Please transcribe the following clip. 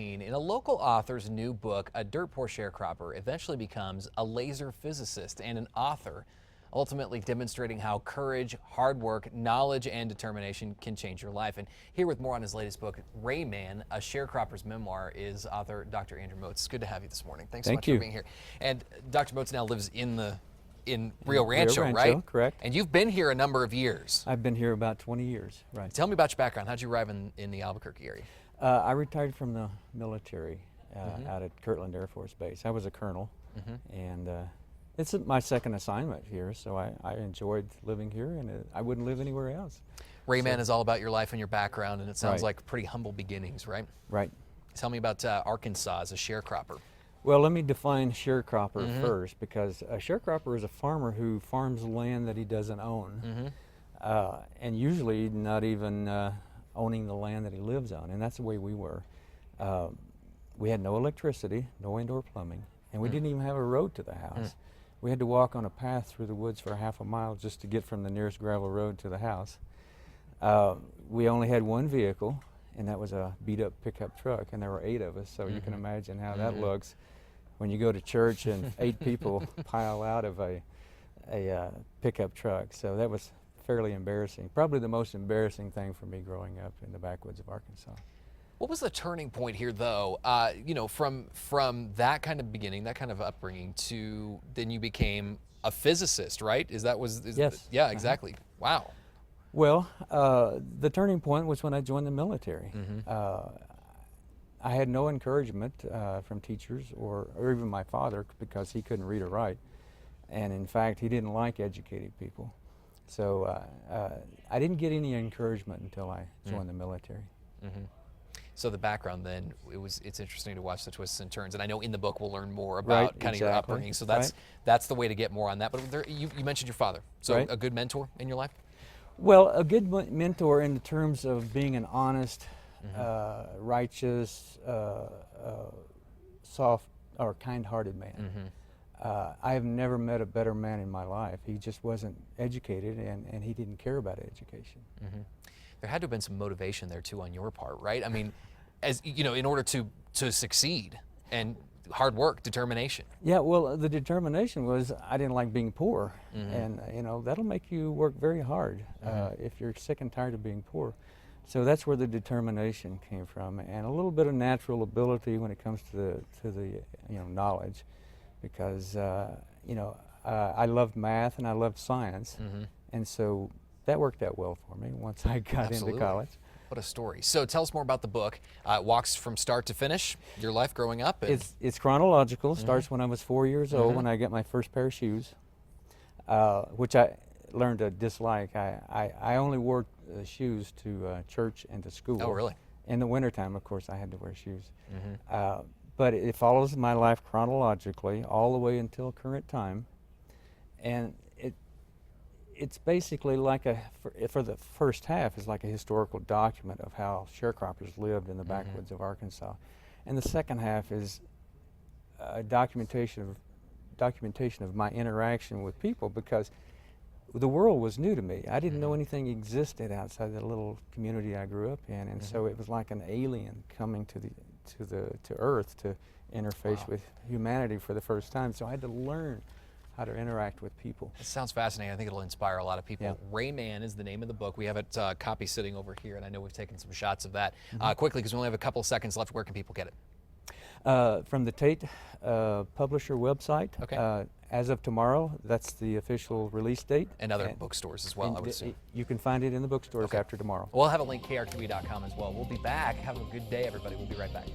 2019. In a local author's new book, a dirt poor sharecropper eventually becomes a laser physicist and an author, ultimately demonstrating how courage, hard work, knowledge, and determination can change your life. And here with more on his latest book, Rayman, a sharecropper's memoir, is author Dr. Andrew Motes. It's good to have you this morning. Thanks so much for being here. And Dr. Motes now lives in Rio Rancho, right? Correct. And you've been here a number of years. I've been here about 20 years, right. Tell me about your background. How'd you arrive in the Albuquerque area? I retired from the military out at Kirtland Air Force Base. I was a colonel, and it's my second assignment here, so I enjoyed living here, and I wouldn't live anywhere else. Rayman is all about your life and your background, and it sounds like pretty humble beginnings, right? Right. Tell me about Arkansas as a sharecropper. Well, let me define sharecropper first, because a sharecropper is a farmer who farms land that he doesn't own, and usually not even owning the land that he lives on, and that's the way we were. We had no electricity, no indoor plumbing, and we didn't even have a road to the house. We had to walk on a path through the woods for half a mile just to get from the nearest gravel road to the house. We only had one vehicle, and that was a beat-up pickup truck, and there were 8 of us, so you can imagine how that looks when you go to church and 8 people pile out of a pickup truck. So that was fairly embarrassing. Probably the most embarrassing thing for me growing up in the backwoods of Arkansas. What was the turning point here, though? You know, from that kind of beginning, that kind of upbringing, to then you became a physicist, right? Yes. Yeah, exactly. Wow. Well, the turning point was when I joined the military. I had no encouragement from teachers or even my father, because he couldn't read or write, and in fact he didn't like educated people. So I didn't get any encouragement until I joined the military. So the background then, it's interesting to watch the twists and turns, and I know in the book we'll learn more about kind of your upbringing, so that's the way to get more on that. But you mentioned your father, so a good mentor in your life? Well, a good mentor in terms of being an honest, righteous, soft or kind-hearted man. I have never met a better man in my life. He just wasn't educated, and he didn't care about education. There had to have been some motivation there too on your part, right? I mean, as you know, in order to succeed, and hard work, determination. Yeah, well, the determination was I didn't like being poor, and you know, that'll make you work very hard if you're sick and tired of being poor. So that's where the determination came from, and a little bit of natural ability when it comes to the knowledge, because you know, I loved math and I loved science, and so that worked out well for me once I got into college. What a story. So tell us more about the book. It walks from start to finish, your life growing up. And it's chronological. Starts when I was 4 years old, when I got my first pair of shoes, which I learned to dislike. I only wore shoes to church and to school. Oh, really? In the wintertime, of course, I had to wear shoes. But it follows my life chronologically all the way until current time. And it's basically like for the first half, is like a historical document of how sharecroppers lived in the backwoods of Arkansas, and the second half is a documentation of my interaction with people, because the world was new to me. I didn't know anything existed outside the little community I grew up in, and so it was like an alien coming to Earth to interface with humanity for the first time. So I had to learn how to interact with people. It sounds fascinating. I think it'll inspire a lot of people. Rayman is the name of the book. We have it copy sitting over here, and I know we've taken some shots of that. Quickly, because we only have a couple seconds left, where can people get it? From the Tate publisher website. Okay. As of tomorrow, that's the official release date. And other bookstores as well, I would assume. You can find it in the bookstores after tomorrow. We'll have a link, KRQE.com as well. We'll be back. Have a good day, everybody. We'll be right back.